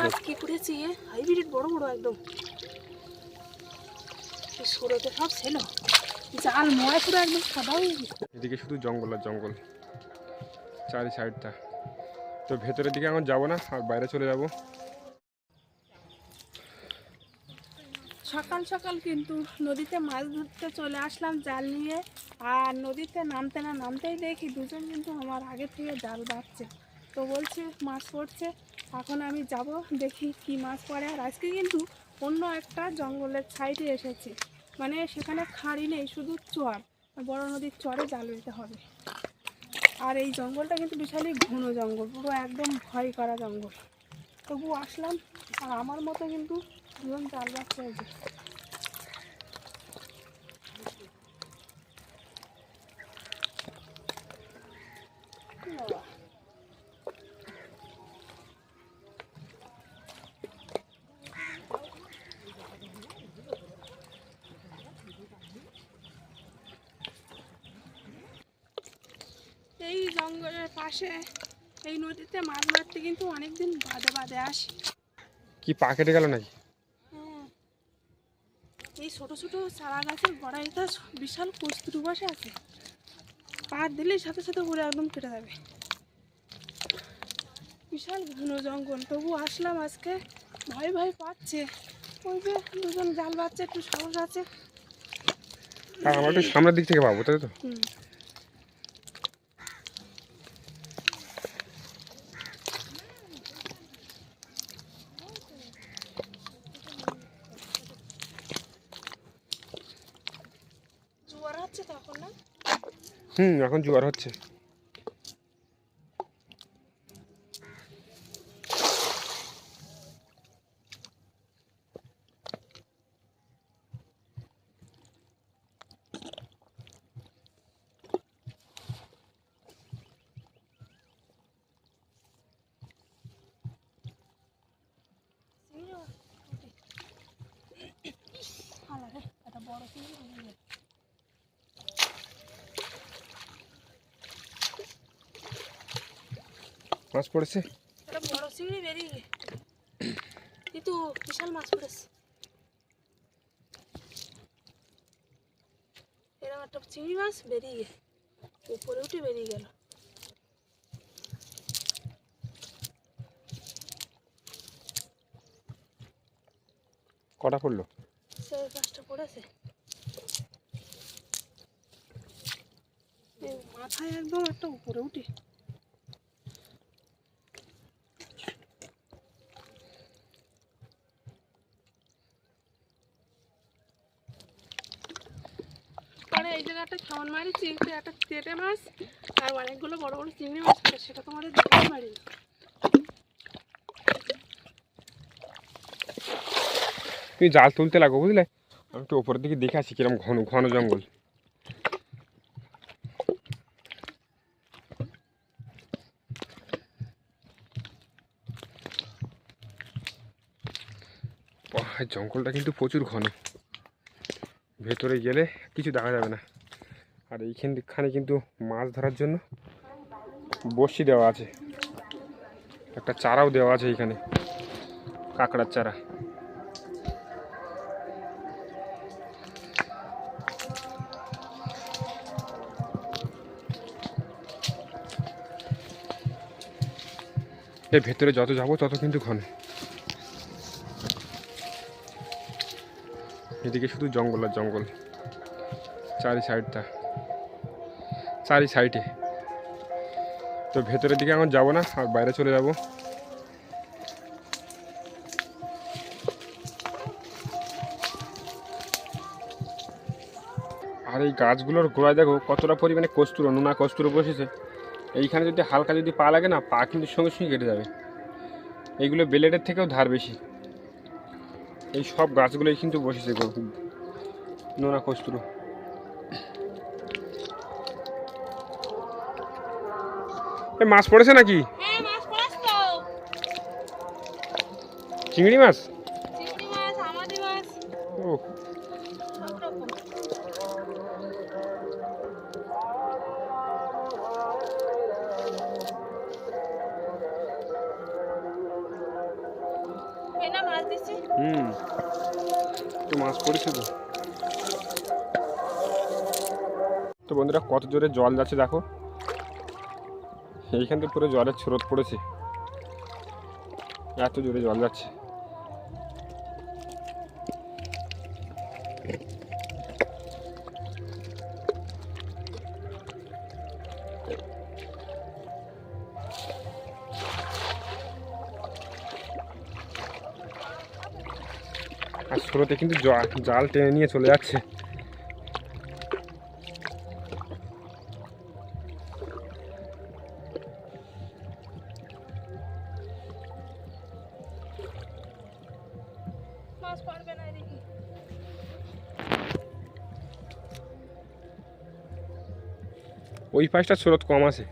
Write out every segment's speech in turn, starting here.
মাছ কি করেছি হাইব্রিড বড় বড় একদম সরতে সব ছিল জাল ময় পুরো একদম সাদা হয়ে গেছে। এদিকে শুধু জঙ্গল আর জঙ্গল চারি সাইডটা। তো ভেতরের দিকে এখন যাবো না, আর বাইরে চলে যাব। সকাল সকাল কিন্তু নদীতে মাছ ধরতে চলে আসলাম জাল নিয়ে। আর নদীতে নামতে না নামতেই দেখি দুজন কিন্তু আমার আগে থেকে জাল বাঁধছে। তো বলছে মাছ পড়ছে, এখন আমি যাব দেখি কি মাছ পড়ে। আর আজকে কিন্তু অন্য একটা জঙ্গলের সাইডে এসেছে, মানে সেখানে খাড়ি নেই, শুধু চর, বড় নদীর চরে জাল বেঁধে হবে। আর এই জঙ্গলটা কিন্তু বিশালই ঘন জঙ্গল, পুরো একদম ভয় করা জঙ্গল। তবু আসলাম, আর আমার মতো কিন্তু দুজন জাল বাঁধতে হয়েছে। এই জঙ্গলের পাশে এই নদীতে মাছ মারতে কিন্তু অনেকদিন বাদে বাদে আসি। কি পা কেটে গেল নাকি? হ্যাঁ, এই ছোট ছোট চারা গাছের গোড়াইতে বিশাল কস্তুরি বসে আছে, পা দিলেই সাথে সাথে পুরো একদম কেটে যাবে। বিশাল ঘন জঙ্গল, তবু আসলাম আজকে। ভয় ভয় পাচ্ছে, ওই যে দুজন জাল বাচ্ছে, একটু সাহস আছে। আমরা একটু সামনের দিক থেকে পাবো, তাই তো? জোয়ার হচ্ছে তখন না? এখন জোয়ার হচ্ছে। একটা বড় চিংড়ি মাছ পড়েছে, একটা বড় চিংড়ি বেরিয়ে গে, কিন্তু বিশাল মাছ পড়েছে। এরকম একটা চিংড়ি মাছ বেরিয়ে গে, উপরে উঠে বেরিয়ে গেল। কটা পড়লো? সেই মাছটা পড়েছে মাথায় একদম একটা উপরে উঠে। পরে এই জায়গায় একটা খাওয়ান মারিছি, একটা তেটে মাছ আর অনেকগুলো বড় বড় চিংড়ি মাছ আছে, সেটা তোমাদের দেখতে মারি। তুমি জাল তুলতে লাগো, বুঝলে? আমি একটু ওপরের দিকে দেখে আসি কিরম ঘন ঘন জঙ্গল। জঙ্গলটা কিন্তু প্রচুর ঘন, ভেতরে গেলে কিছু দেখা যাবে না। আর এইখানে কিন্তু মাছ ধরার জন্য বড়শি দেওয়া আছে, একটা চারাও দেওয়া আছে এইখানে, কাঁকড়ার চারা। এর ভেতরে যত যাবো তত কিন্তু ঘন। এদিকে শুধু জঙ্গল আর জঙ্গল চারি সাইডে। তো ভেতরের দিকে এখন যাবো না, আর বাইরে চলে যাব। আর এই গাছগুলোর গোড়ায় দেখো কতটা পরিমাণে নোনা কস্তুরো বসেছে। এইখানে যদি হালকা যদি পা লাগে না, পা কিন্তু সঙ্গে সঙ্গে কেটে যাবে। এইগুলো বেলেটের থেকেও ধার বেশি। এই সব গাছগুলোই কিন্তু বসেছে নোনা কস্তুরো। মাছ পড়েছে নাকি? চিংড়ি মাছ? ও, মাছ দিচ্ছি। তো মাছ পড়েছে তো। তো বন্ধুরা কত জোরে জল যাচ্ছে দেখো, এইখান থেকে পুরো জলের স্রোত পড়েছে, এত জোরে জল যাচ্ছে। আর স্রোতে কিন্তু জাল টেনে নিয়ে চলে যাচ্ছে। মাছ পারবে না এদিকে। ওই পাশটা স্রোত কম আছে।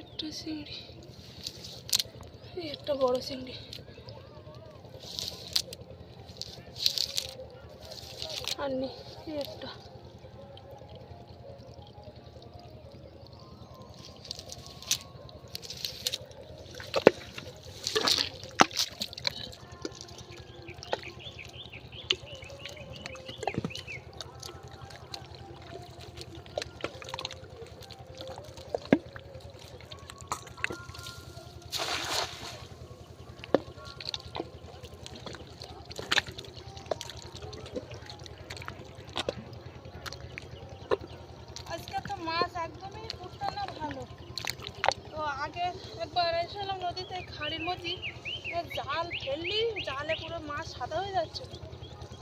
একটা চিংড়ি, একটা বড় চিংড়ি। আর নেই, একটা। আজকে তো মাছ একদমই উঠতো না ভালো। তো আগে একবার এসেছিলাম নদীতে খাড়ির মধ্যে, জাল ফেললি জালে পুরো মাছ সাদা হয়ে যাচ্ছে।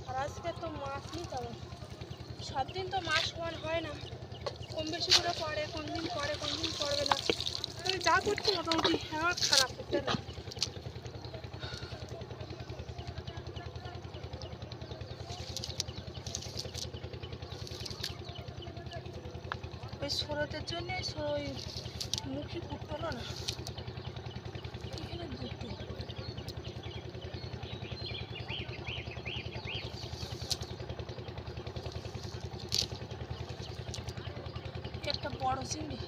আর আজকে তো মাছ নিই তেমন। সব দিন তো মাছ সমান হয় না, কম বেশি করে পড়ে, কোন দিন পড়ে কোন দিন পড়বে না। তবে যা করছি মোটামুটি আমার খারাপ করতে না। ওই স্রোতের জন্যে ওই মুখে ফুটলো না, এখানে দুটো। একটা বড় চিংড়ি।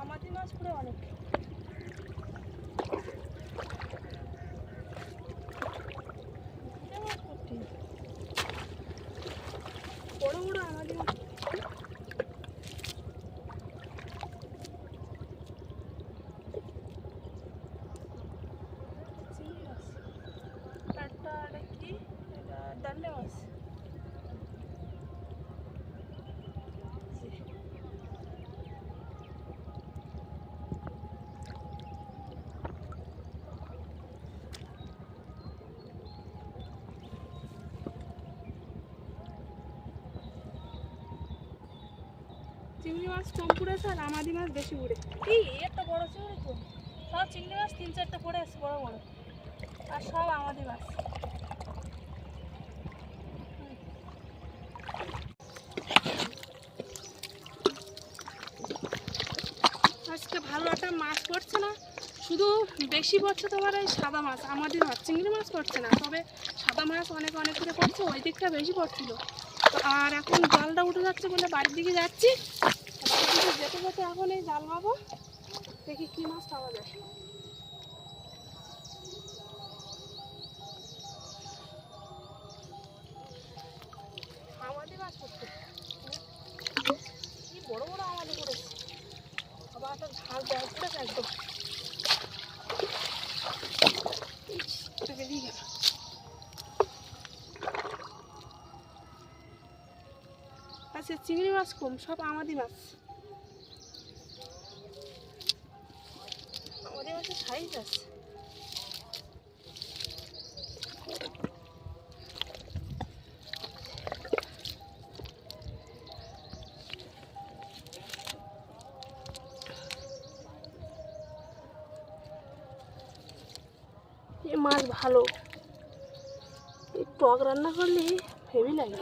আমাদের মাছ পুরো অনেক। মাছ করতে বড় বড় আমাদের মাছ। চিংড়ি মাছ। একটা কি এটা দান্ডে মাছ। চিংড়ি মাছ কম পড়েছে আর আমাদি মাছ বেশি উড়ে। এই একটা বড় চিংড়ি তো, সব চিংড়ি মাছ 3-4টা পড়ে আছে বড় বড়, আর সব আমাদি মাছ। আজকে ভালো একটা মাছ পড়ছে না, শুধু বেশি পড়ছে তোমার এই সাদা মাছ, আমাদের মাছ চিংড়ি মাছ পড়ছে না, তবে সাদা মাছ অনেক অনেক করে পড়ছে, ওই দিকটা বেশি পড়ছিল। আর এখন জালটা উঠে যাচ্ছে বলে বাড়ির দিকে যাচ্ছি, বাড়ির দিকে যেতে যেতে এখন এই জাল মারবো, দেখি কী মাছ পাওয়া যায়। আছে, চিংড়ি মাছ কম, সব আমাদি মাছ। আমাদি মাছের সাইজ আছে। এই মাছ ভালো, এই টক রান্না করলে হেভি লাগে।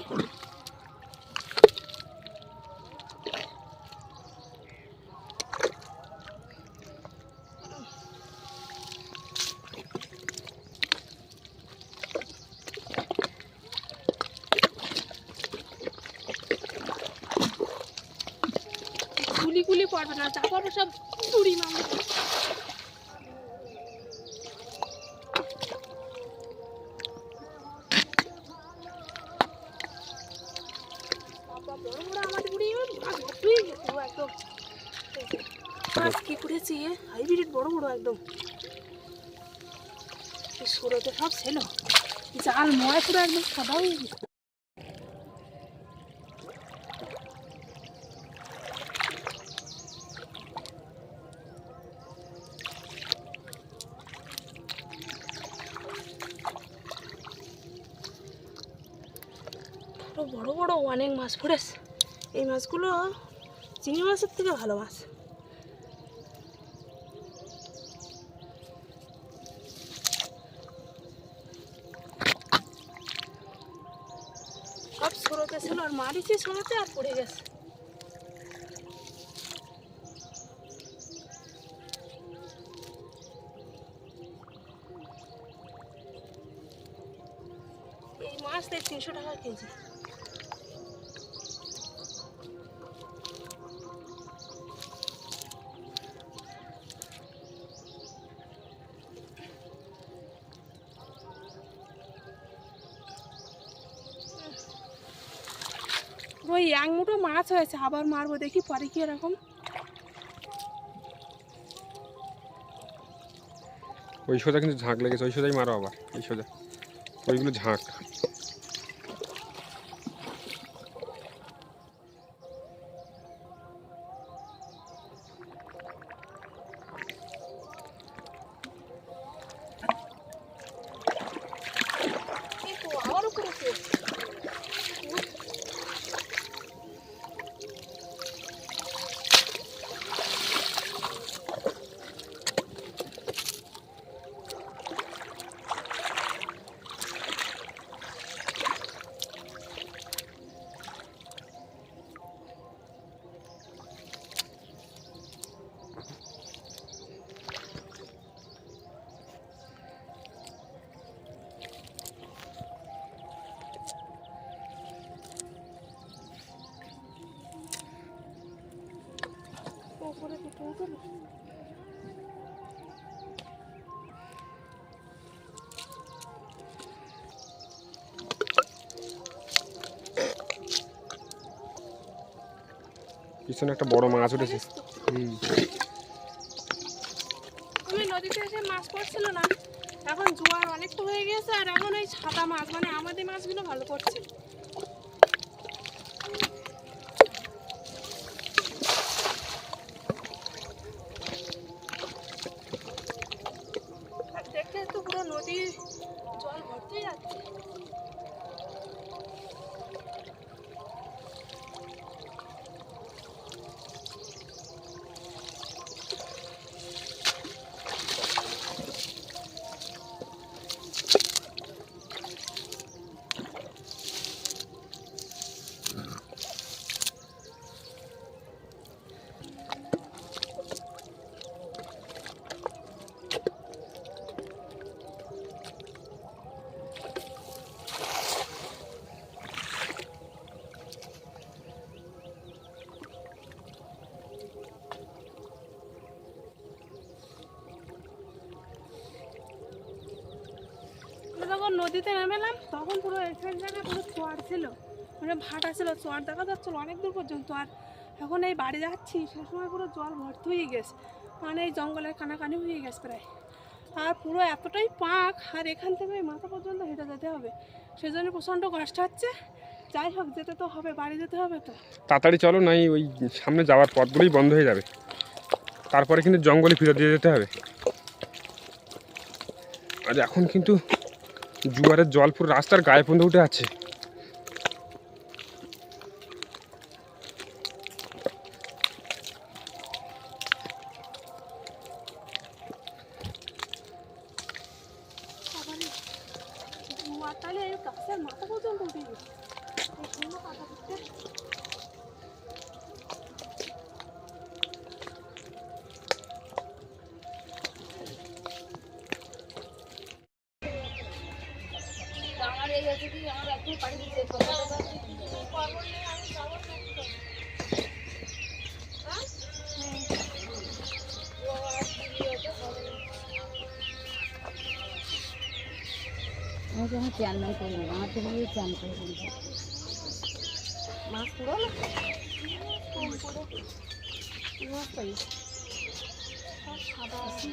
গুলি গুলি পড়বে না, যা পড়বে সব চুরি মামলা। মাছ কি করেছি হাইব্রিড বড় বড় একদম, সরতে সব ছিল, জাল ময় পুরো একদম সাদা হয়ে গেছে। বড় বড় অনেক মাছ পড়েছে। এই মাছগুলো চিংড়ি মাছের থেকে ভালো মাছ। সব সরতে ছিল আর মারিছি সরতে আর পড়ে গেছে। এই মাছ 300 টাকা কেজি। ওই এক মুঠো মাছ হয়েছে, আবার মারবো, দেখি পরে কি এরকম। ওই সোজা কিন্তু ঝাঁক লেগেছে, ওই সোজাই মারো আবার, এই সোজা ওইগুলো ঝাঁক। আবারও করেছে। উপরে দুটো উঠলো। পিছনে একটা বড় মাছ উঠেছে। আমি নদীতে এসে মাছ পড়ছিল না, এখন জোয়ার অনেকটা হয়ে গেছে, আর এখন এই সাদা মাছ মানে আমাদের মাছগুলো ভালো পড়ছে। আর দেখতে তো পুরো নদীর জল ভর্তি যাচ্ছে। যখন নদীতে নেমেলাম তখন পুরো এখান জায়গায় পুরো চর ছিল, মানে ভাটা ছিল, চর দেখা যাচ্ছিল অনেক দূর পর্যন্ত। আর এখন এই বাড়ি যাচ্ছি সে সময় পুরো জল ভর্তি হয়ে গেছে, মানে এই জঙ্গলের কানাকানি হয়ে গেছে প্রায়। আর পুরো এতটাই পাক, আর এখান থেকে মাথা পর্যন্ত হেঁটে যেতে হবে, সেজন্য প্রচণ্ড কষ্ট হচ্ছে। যাই হোক, যেতে তো হবে, বাড়ি যেতে হবে তো। তাড়াতাড়ি চলো, নাই ওই সামনে যাওয়ার পথগুলোই বন্ধ হয়ে যাবে, তারপরে কিন্তু জঙ্গলে ফিরে দিয়ে যেতে হবে। আর এখন কিন্তু জোয়ারের জল পুরো রাস্তার গায়ে পর্যন্ত উঠে আছে। তাহলে এই গাছের মাথা পর্যন্ত উঠে গেছে। এই শূন্য পাতা দিচ্ছে। আমাকে আমার চান নাই করবো, আমার তো নিয়ে চান করবো। মাছ পুরো না মাছ পাই সাদা আছে।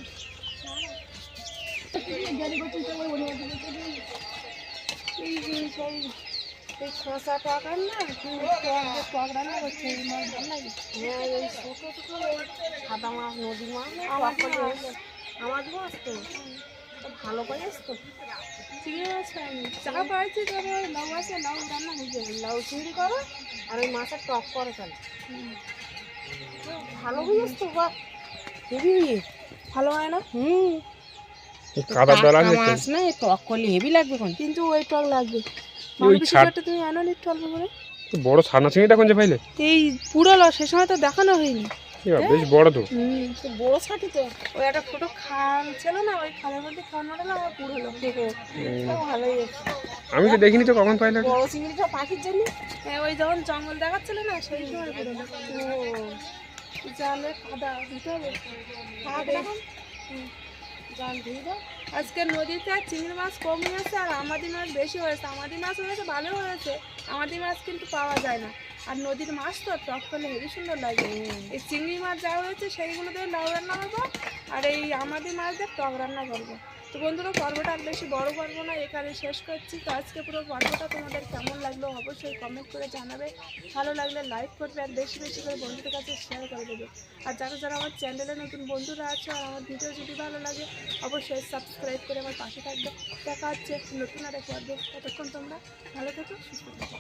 এই শসা টাকার না টক রান্না করছে, এই মাছ ভালো লাগে। হ্যাঁ, এই ছোটো ছোটো সাদা মাছ, নদী মাছ, আমার মাছ তো ভালো করে আসতো। চিংড়ি মাছ খাইনি, চা পাইছি, তবে ওই লাউ আছে, লাউ রান্না হয়ে যাবে। লাউ চিংড়ি করো আর ওই মাছের টক করে ফেলে, ভালো হয়ে আসতো। বা হেভি ভালো হয় না? কাদার দল আছে মাছ না, টক করলে হেভি লাগবে কোন, কিন্তু ওই টক লাগবে। ওই তুমি আনো নি টক করে বড় ছানা চিংড়িটা কোন যে পাইলে? এই পুরো সে সময় তো দেখানো হয়নি। বেশ বড় তো। বড় ছাটি তো, ওই একটা ছোট খাল ছিল না, ওই খালের মধ্যে খাওয়ানোটা না আমার পুরো হলো দেখো। ভালোই আছে। আমি তো দেখিনি তো কখন পাইলে। বড় চিংড়িটা পাখির জন্য, ওই যখন জঙ্গল দেখাচ্ছিল না সেই সময় পুরো জালে কাদা দিতে হবে। জাল ধুয়ে দাও। আজকে নদীতে চিংড়ি মাছ কম হয়েছে আর আমাদি মাছ বেশি হয়েছে। আমাদি মাছ হয়েছে ভালো হয়েছে, আমাদি মাছ কিন্তু পাওয়া যায় না। আর নদীর মাছ তো টক করলে হেবি সুন্দর লাগে। এই চিংড়ি মাছ যা হয়েছে সেইগুলো দিয়ে লাউ রান্না করবো, আর এই আমাদি মাছ দিয়ে টক রান্না করবো। তো বন্ধুরা, পর্বটা আর বেশি বড় করবো না, এখানে শেষ করছি। তো আজকে পুরো পর্বটা তোমাদের কেমন লাগলো অবশ্যই কমেন্ট করে জানাবে। ভালো লাগলে লাইক করবে আর বেশি বেশি করে বন্ধুদের কাছে শেয়ার করে দেবে। আর যারা যারা আমার চ্যানেলে নতুন বন্ধুরা আছে আর আমার ভিডিও যদি ভালো লাগে অবশ্যই সাবস্ক্রাইব করে আমার পাশে থাকবে। দেখা হচ্ছে নতুন আর এক পর্বে। ততক্ষণ তোমরা ভালো থেকো, সুস্থ থাকো।